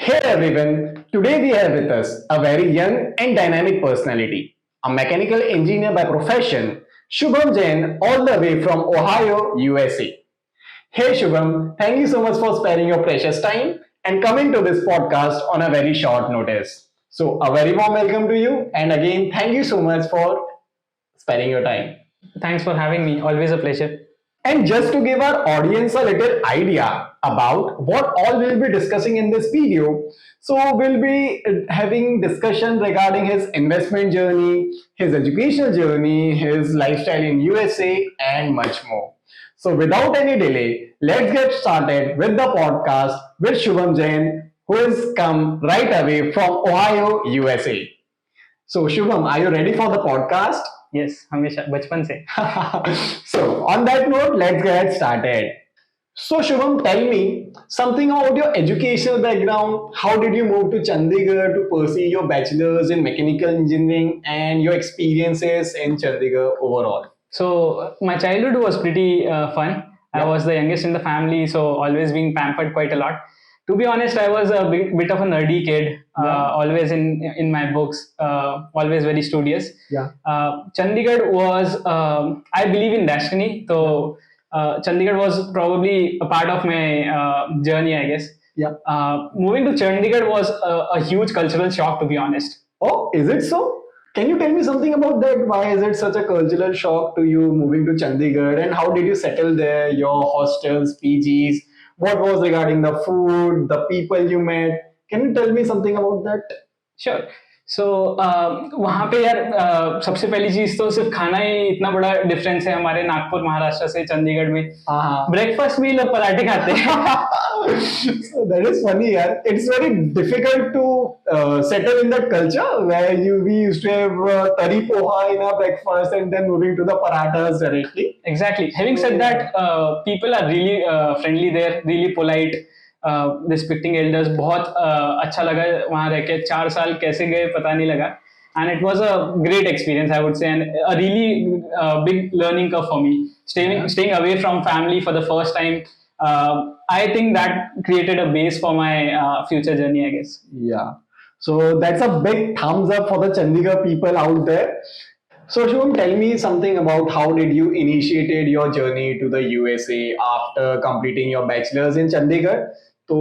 Hey everyone, today we have with us a very young and dynamic personality, a mechanical engineer by profession, Shubham Jain, all the way from Ohio, USA. Hey Shubham, thank you so much for sparing your precious time and coming to this podcast on a very short notice. So, a very warm welcome to you, and again, thank you so much for sparing your time. Thanks for having me. Always a pleasure. And just to give our audience a little idea about what all we'll be discussing in this video, so we'll be having discussion regarding his investment journey, his educational journey, his lifestyle in USA, and much more. So without any delay, let's get started with the podcast with Shubham Jain, who has come right away from Ohio, USA. So Shubham, are you ready for the podcast? Yes, हमेशा बचपन से. So, on that note, let's get started. So, Shubham, tell me something about your educational background. How did you move to Chandigarh to pursue your bachelor's in mechanical engineering and your experiences in Chandigarh overall? So my childhood was pretty fun. I Yeah. was the youngest in the family, so always being pampered quite a lot. To be honest, I was a bit of a nerdy kid, always in my books, always very studious. Yeah. Chandigarh was, I believe in destiny. So Chandigarh was probably a part of my journey, I guess. Yeah. Moving to Chandigarh was a huge cultural shock, to be honest. Oh, is it so? Can you tell me something about that? Why is it such a cultural shock to you moving to Chandigarh, and how did you settle there? Your hostels, PGs, what was regarding the food, the people you met? Can you tell me something about that? Sure so वहाँ पे यार सबसे पहली चीज तो सिर्फ खाना ही इतना बड़ा डिफरेंस है हमारे नागपुर महाराष्ट्र से चंडीगढ़ में. ब्रेकफास्ट में लोग पराठे खाते हैं. So that is funny, yaar. It's very difficult to settle in that culture where we used to have tari poha in our breakfast and then moving to the parathas directly. Exactly. Having said that, people are really friendly there, really polite, respecting elders. बहुत अच्छा लगा वहाँ रह के. 4 साल कैसे गए पता नहीं लगा. And it was a great experience, I would say, and a really big learning curve for me. Staying away from family for the first time, I think that created a base for my future journey, I guess. Yeah. So that's a big thumbs up for the Chandigarh people out there. So Shubham, tell me something about how did you initiated your journey to the USA after completing your bachelor's in Chandigarh? तो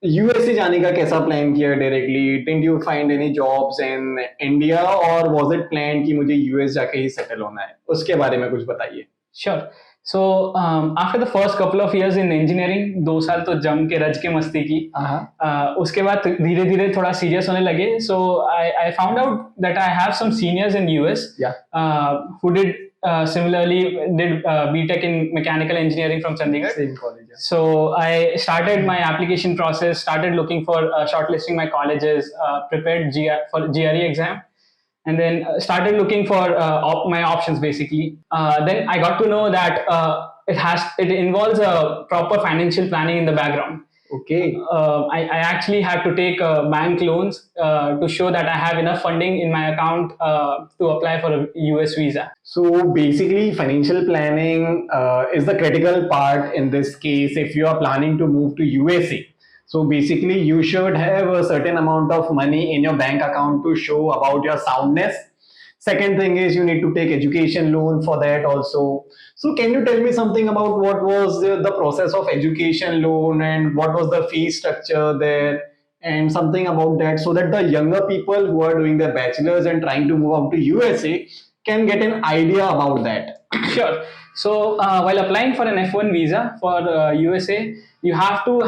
USA जाने का कैसा plan किया directly? Didn't you find any jobs in India और was it plan कि मुझे US जाके ही settle होना है? उसके बारे में कुछ बताइए. Sure. So after the first couple of years in engineering, 2 साल तो जम के रज के मस्ती की. उसके बाद धीरे धीरे थोड़ा सीरियस होने लगे. So I found out that I have some seniors in US who did similarly did BTech in mechanical engineering from Chandigarh. Same college. Yeah. So I started my application process, started looking for shortlisting my colleges, prepared for GRE exam, and then started looking for my options basically. Then I got to know that it involves a proper financial planning in the background. Okay. I actually had to take bank loans to show that I have enough funding in my account to apply for a US visa. So basically, financial planning is the critical part in this case if you are planning to move to USA. So basically, you should have a certain amount of money in your bank account to show about your soundness. Second thing is you need to take education loan for that also. So can you tell me something about what was the process of education loan and what was the fee structure there and something about that so that the younger people who are doing their bachelor's and trying to move out to USA can get an idea about that? Sure. So while applying for an F1 visa for USA, you have to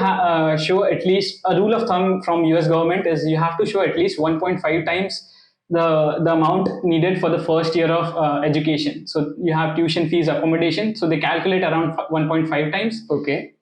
show at least, a rule of thumb from US government is you have to show at least 1.5 times the amount needed for the first year of education. So you have tuition fees, accommodation. So they calculate around 1.5 times. Okay.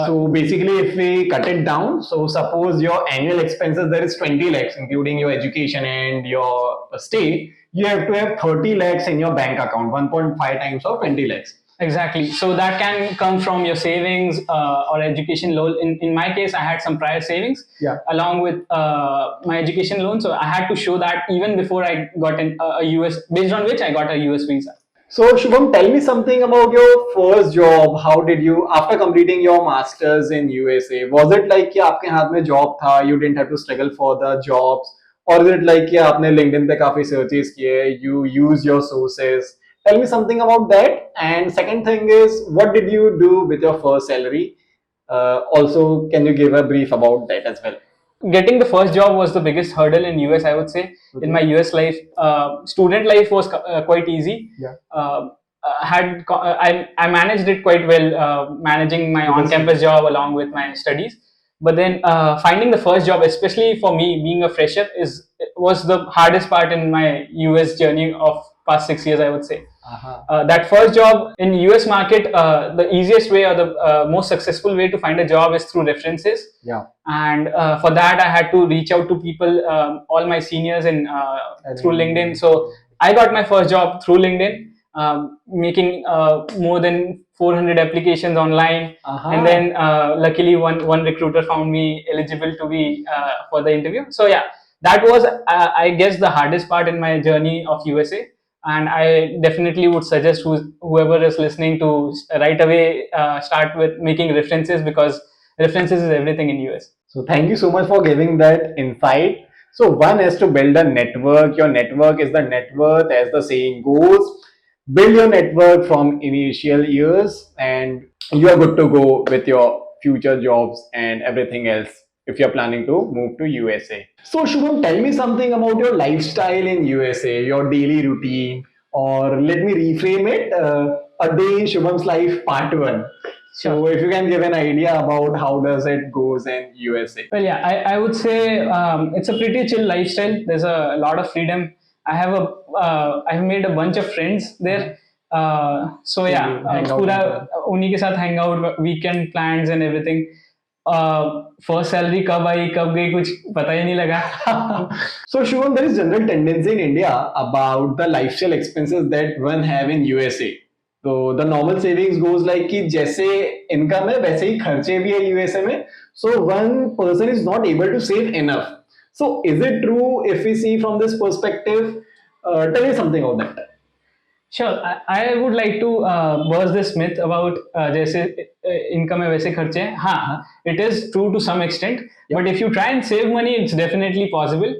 So basically, if we cut it down, so suppose your annual expenses there is 20 lakhs, including your education and your stay, you have to have 30 lakhs in your bank account, 1.5 times of 20 lakhs. Exactly. So that can come from your savings or education loan. In my case, I had some prior savings along with my education loan. So I had to show that even before I got a US, based on which I got a US visa. So Shubham, tell me something about your first job. How did you, after completing your masters in USA, was it like कि आपके हाथ में job था, you didn't have to struggle for the jobs, or is it like कि आपने LinkedIn पे काफी searches किए, you use your sources? Tell me something about that. And second thing is, what did you do with your first salary? Also, can you give a brief about that as well? Getting the first job was the biggest hurdle in US, I would say. In my US life, student life was quite easy. Yeah. I managed it quite well, managing my Because- on-campus job along with my studies. But then finding the first job, especially for me being a fresher, is was the hardest part in my US journey of past 6 years, I would say. That first job in US market, the easiest way or the most successful way to find a job is through references. Yeah. And for that I had to reach out to people, all my seniors in through LinkedIn. So I got my first job through LinkedIn, making more than 400 applications online. And then luckily one recruiter found me eligible to be for the interview. So yeah, that was I guess the hardest part in my journey of USA. And I definitely would suggest whoever is listening to right away start with making references, because references is everything in US. So thank you so much for giving that insight. So one is to build a network. Your network is the net worth, as the saying goes. Build your network from initial years, and you are good to go with your future jobs and everything else if you're planning to move to USA. So Shubham, tell me something about your lifestyle in USA, your daily routine, or let me reframe it, a day in Shubham's life, part one. So if you can give an idea about how does it goes in USA. Well, yeah, I would say it's a pretty chill lifestyle. There's a lot of freedom. I've made a bunch of friends there. So yeah, you hang out पूरा with them. उन्हीं के साथ hang out, weekend plans and everything. First salary कब आई कब गई कुछ पता ही नहीं लगा. So Shubham, there is general tendency in India about the lifestyle expenses that one have in USA. So the normal savings goes like कि जैसे income है वैसे ही खर्चे भी है USA में. So one person is not able to save enough. So is it true if we see from this perspective? Tell me something about that. Sure, I would like to burst this myth about जैसे income है वैसे खर्चे हैं. हाँ, it is true to some extent. But if you try and save money, it's definitely possible.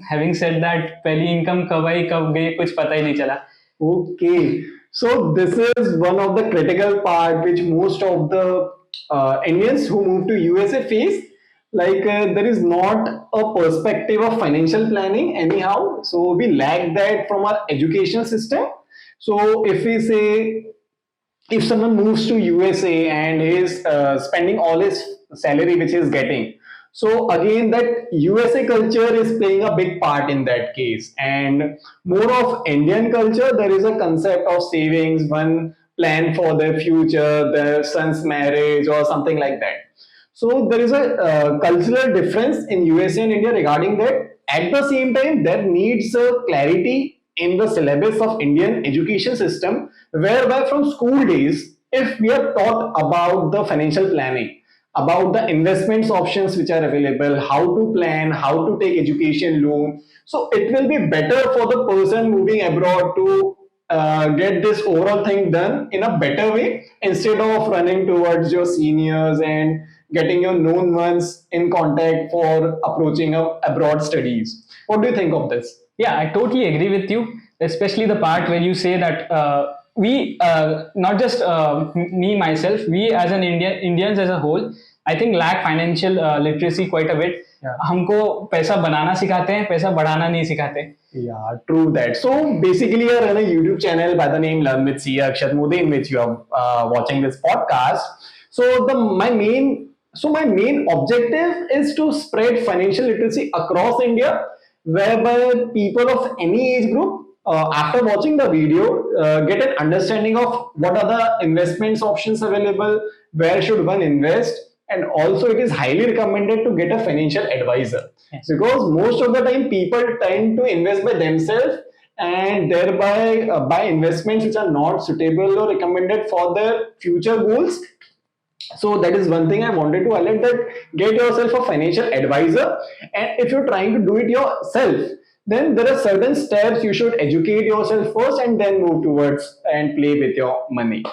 Having said that, पहली income कब आई कब गई कुछ पता ही नहीं चला. Okay, so this is one of the critical part which most of the Indians who move to USA face. Like there is not a perspective of financial planning anyhow, so we lack that from our education system. So if we say if someone moves to USA and is spending all his salary which he is getting, so again that USA culture is playing a big part in that case. And more of Indian culture, there is a concept of savings, one plan for their future, their son's marriage or something like that. So there is a cultural difference in USA and India regarding that. At the same time, there needs a clarity in the syllabus of Indian education system, whereby from school days, if we are taught about the financial planning, about the investments options which are available, how to plan, how to take education loan, so it will be better for the person moving abroad to get this overall thing done in a better way instead of running towards your seniors and getting your known ones in contact for approaching abroad studies. What do you think of this? Yeah, I totally agree with you, especially the part where you say that we, not just me myself, we as an Indians as a whole, I think lack financial literacy quite a bit. Yeah. हमको पैसा बनाना सिखाते हैं, पैसा बढ़ाना नहीं सिखाते. Yeah, true that. So basically, I run a YouTube channel by the name Learn with C Akshat Modi, in which you are watching this podcast. So my main objective is to spread financial literacy across India, whereby people of any age group, after watching the video, get an understanding of what are the investments options available, where should one invest, and also it is highly recommended to get a financial advisor. Yes. Because most of the time people tend to invest by themselves and thereby buy investments which are not suitable or recommended for their future goals. So that is one thing I wanted to highlight, that get yourself a financial advisor, and if you're trying to do it yourself, then there are certain steps you should educate yourself first and then move towards and play with your money.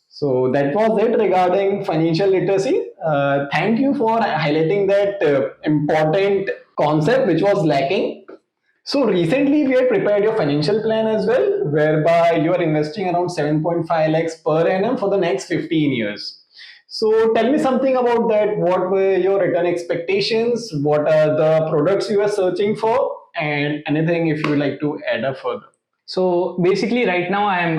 So that was it regarding financial literacy. Thank you for highlighting that important concept which was lacking. So recently we had prepared your financial plan as well, whereby you are investing around 7.5 lakhs per annum for the next 15 years. So tell me something about that. What were your return expectations? What are the products you are searching for? And anything if you would like to add up further. So basically, right now I am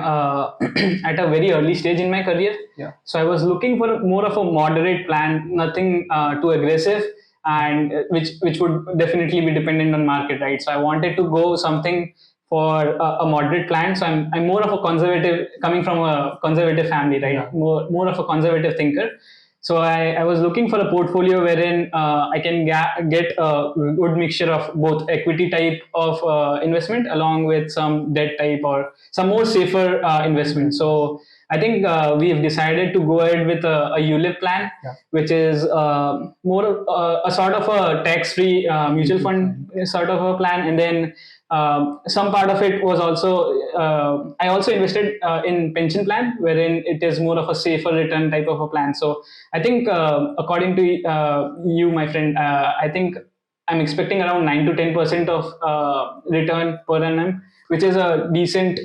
at a very early stage in my career. Yeah. So I was looking for more of a moderate plan, nothing too aggressive, and which would definitely be dependent on market, right? So I wanted to go something for a moderate plan. So I'm more of a conservative, coming from a conservative family, right? Yeah. More of a conservative thinker. So I was looking for a portfolio wherein I can get a good mixture of both equity type of investment along with some debt type or some more safer investment. So I think we have decided to go ahead with a ULIP plan, Yeah. which is more a sort of a tax-free mutual fund sort of a plan, and then some part of it was also I also invested in pension plan, wherein it is more of a safer return type of a plan. So I think according to you, my friend, I think I'm expecting around 9 to 10% of return per annum, which is a decent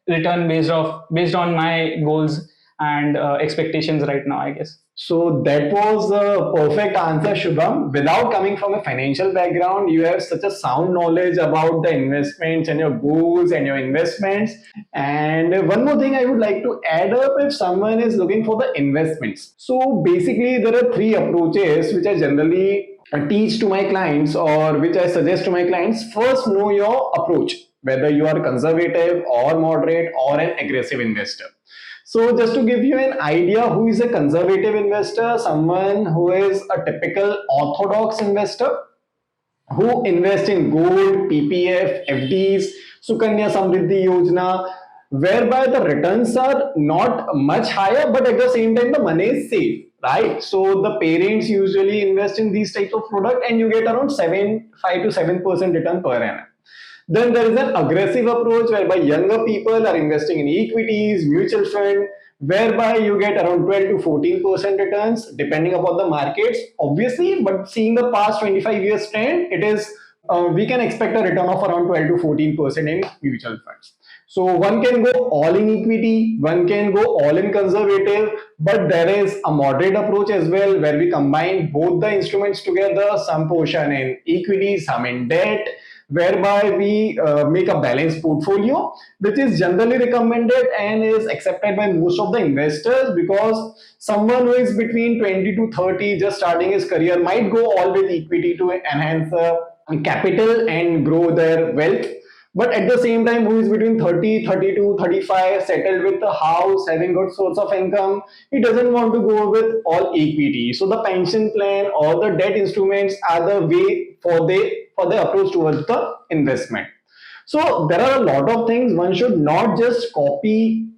return based on my goals and expectations right now, I guess. So that was a perfect answer, Shubham. Without coming from a financial background, you have such a sound knowledge about the investments and your goals and your investments. And one more thing I would like to add up if someone is looking for the investments. So basically, there are three approaches which I generally teach to my clients or which I suggest to my clients. First, know your approach, whether you are conservative or moderate or an aggressive investor. So just to give you an idea, who is a conservative investor? Someone who is a typical orthodox investor who invest in gold, PPF, FDs, Sukanya Samriddhi Yojana, whereby the returns are not much higher, but at the same time the money is safe, right? So the parents usually invest in these types of product, and you get around 5 to 7% return per annum. Then there is an aggressive approach whereby younger people are investing in equities, mutual fund, whereby you get around 12 to 14% returns depending upon the markets, obviously. But seeing the past 25 years trend, it is we can expect a return of around 12 to 14% in mutual funds. So one can go all in equity, one can go all in conservative, but there is a moderate approach as well where we combine both the instruments together, some portion in equity, some in debt, whereby we make a balanced portfolio, which is generally recommended and is accepted by most of the investors, because someone who is between 20 to 30 just starting his career might go all with equity to enhance capital and grow their wealth, but at the same time who is between 30, 32, 35, settled with a house, having good source of income, he doesn't want to go with all equity. So the pension plan or the debt instruments are the way for the approach towards the investment. So there are a lot of things. One should not just copy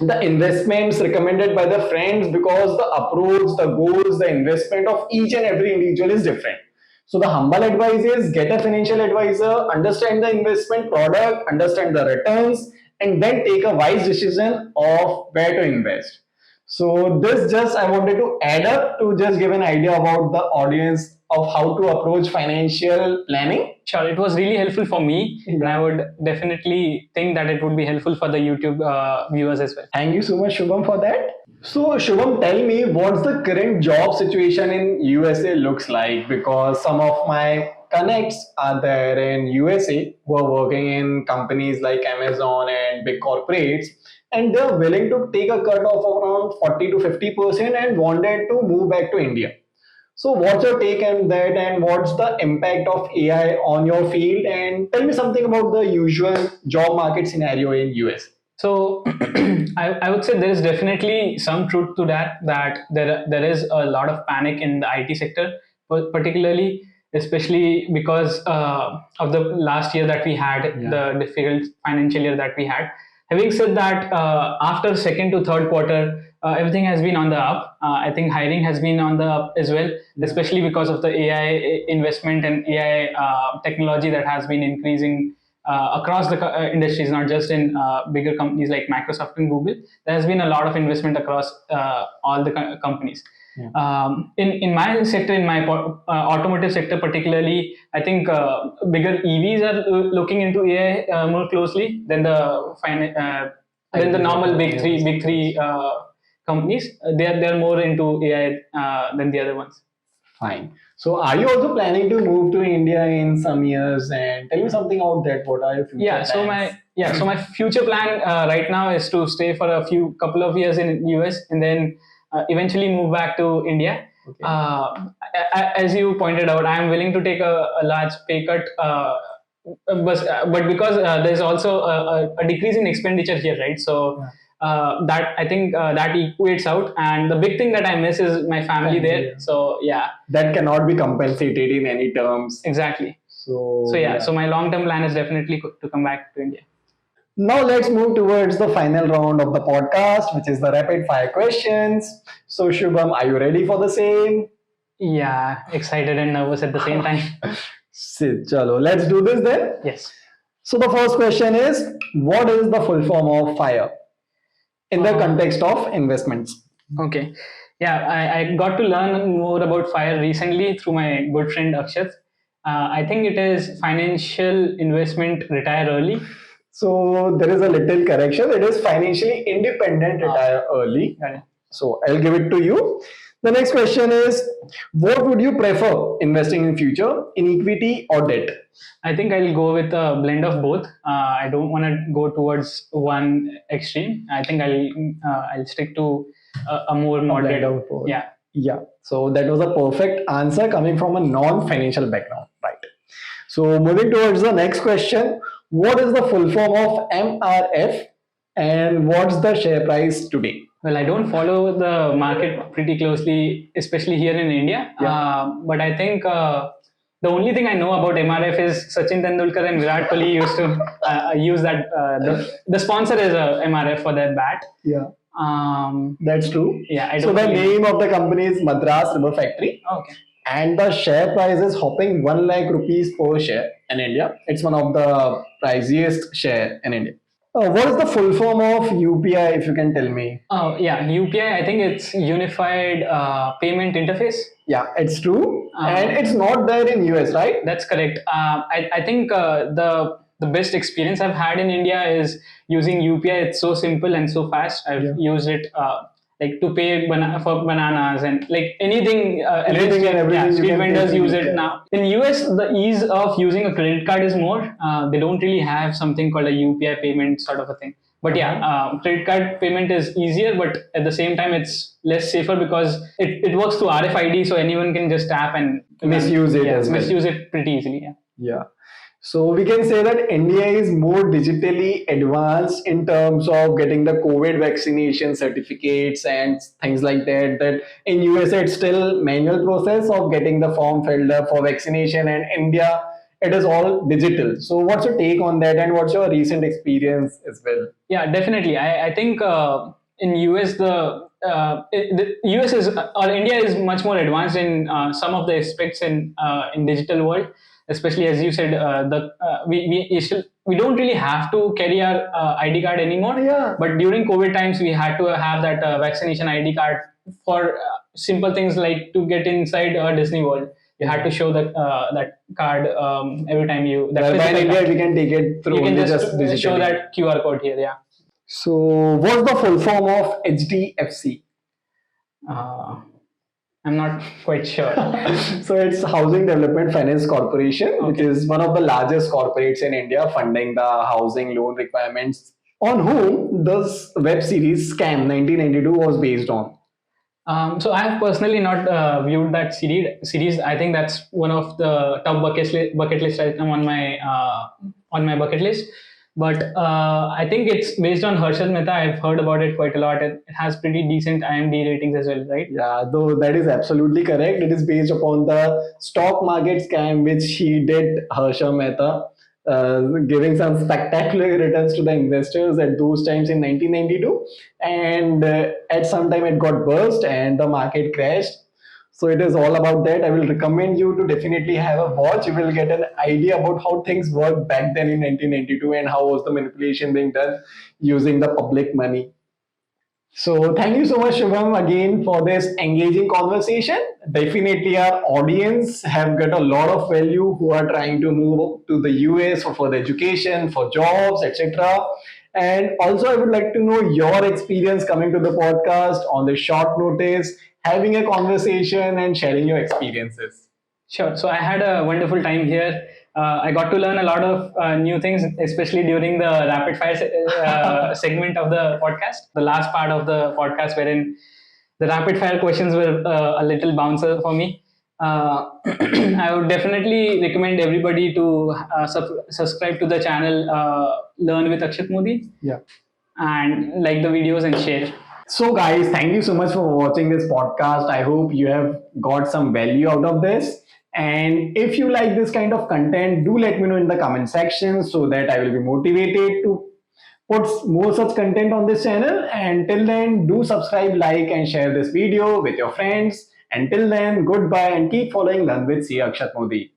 the investments recommended by the friends, because the approach, the goals, the investment of each and every individual is different. So the humble advice is get a financial advisor, understand the investment product, understand the returns, and then take a wise decision of where to invest. So this just I wanted to add up to just give an idea about the audience of how to approach financial planning. Sure, it was really helpful for me, and I would definitely think that it would be helpful for the YouTube viewers as well. Thank you so much, Shubham, for that. So, Shubham, tell me what's the current job situation in USA looks like, because some of my connects are there in USA who are working in companies like Amazon and big corporates, and they're willing to take a cut of around 40 to 50% and wanted to move back to India. So, what's your take on that, and what's the impact of AI on your field? And tell me something about the usual job market scenario in US. So I would say there is definitely some truth to that. That there is a lot of panic in the IT sector, particularly, especially because of the last year that we had, the difficult financial year that we had. Having said that, after second to third quarter, everything has been on the up. I think hiring has been on the up as well, especially because of the AI investment and AI technology that has been increasing across the industries, not just in bigger companies like Microsoft and Google. There has been a lot of investment across all the companies. Yeah. In my sector, in my automotive sector particularly, I think bigger EVs are looking into AI more closely than than the normal big three companies. They're more into AI than the other ones. Fine. So, are you also planning to move to India in some years? And tell me something about that. What are your future Yeah. plans? So my future plan right now is to stay for a couple of years in US and then eventually move back to India. Okay. As you pointed out, I am willing to take a large pay cut. But because there's also a decrease in expenditure here, right? So that I think that equates out. And the big thing that I miss is my family there. Yeah. So yeah, That cannot be compensated in any terms. exactly. So, So yeah, so my long term plan is definitely to come back to India. Now let's move towards the final round of the podcast, which is the rapid fire questions. So, Shubham, are you ready for the same? Yeah, excited and nervous at the same time. Sit, chalo, let's do this then. Yes. So, the first question is, what is the full form of FIRE in the context of investments? Okay. Yeah, I got to learn more about FIRE recently through my good friend Akshat. I think it is financial investment retire early. So, there is a little correction. It is financially independent, retire early. Got it. So, I'll give it to you. The next question is, what would you prefer investing in future, in equity or debt? I think I'll go with a blend of both. I don't want to go towards one extreme. I think I'll stick to a more moderate. Blend of both. Yeah. Yeah. So that was a perfect answer coming from a non-financial background, right? So moving towards the next question, what is the full form of MRF and what's the share price today? Well, I don't follow the market pretty closely, especially here in India. Yeah. But I think the only thing I know about MRF is Sachin Tendulkar and Virat Kohli used to use that. The sponsor is a MRF for their bat. Yeah. That's true. Yeah. So the name of the company is Madras Rubber Factory. Okay. And the share price is hopping 1 lakh rupees per share in India. It's one of the priciest share in India. What is the full form of UPI, if you can tell me? Oh, yeah. UPI, I think it's Unified Payment Interface. Yeah, it's true. And it's not there in US, right? That's correct. I think the best experience I've had in India is using UPI. It's so simple and so fast. I've used it like to pay for bananas and like anything. Anything and everything. Street vendors use it now. In US, the ease of using a credit card is more. They don't really have something called a UPI payment sort of a thing. But yeah, credit card payment is easier, but at the same time, it's less safer because it works through RFID, so anyone can just tap and misuse it as well. Misuse it pretty easily. Yeah. Yeah. So we can say that India is more digitally advanced in terms of getting the COVID vaccination certificates and things like that. That in USA it's still manual process of getting the form filled up for vaccination, and India it is all digital. So what's your take on that, and what's your recent experience as well? Yeah, definitely. I think in US the US is or India is much more advanced in some of the aspects in digital world. Especially as you said, we don't really have to carry our ID card anymore. Yeah. But during COVID times, we had to have that vaccination ID card for simple things like to get inside Disney World. You had to show that card every time you. That in India, we can take it through. You can just digitally. show that QR code here. Yeah. So, what's the full form of HDFC? I'm not quite sure. So it's Housing Development Finance Corporation, which is one of the largest corporates in India, funding the housing loan requirements, on whom this web series Scam 1992 was based on. So I have personally not viewed that series. I think that's one of the top bucket list item on my bucket list. But I think it's based on Harshad Mehta. I've heard about it quite a lot. It has pretty decent IMDb ratings as well, right? Yeah, though that is absolutely correct. It is based upon the stock market scam which he did, Harshad Mehta. giving some spectacular returns to the investors at those times in 1992. And at some time it got burst and the market crashed. So it is all about that. I will recommend you to definitely have a watch. You will get an idea about how things worked back then in 1992 and how was the manipulation being done using the public money. So thank you so much, Shubham, again for this engaging conversation. Definitely, our audience have got a lot of value who are trying to move to the US for further education, for jobs, etc. And also, I would like to know your experience coming to the podcast on the short notice, having a conversation, and sharing your experiences. Sure. So I had a wonderful time here. I got to learn a lot of new things, especially during the rapid fire segment of the podcast, the last part of the podcast, wherein the rapid fire questions were a little bouncer for me. I would definitely recommend everybody to subscribe to the channel Learn with Akshat Modi, Yeah. and like the videos and share. So, guys, thank you so much for watching this podcast. I hope you have got some value out of this. And if you like this kind of content, do let me know in the comment section so that I will be motivated to put more such content on this channel. And till then, do subscribe, like, and share this video with your friends. Until then, goodbye and keep following Learn with C. Akshat Modi.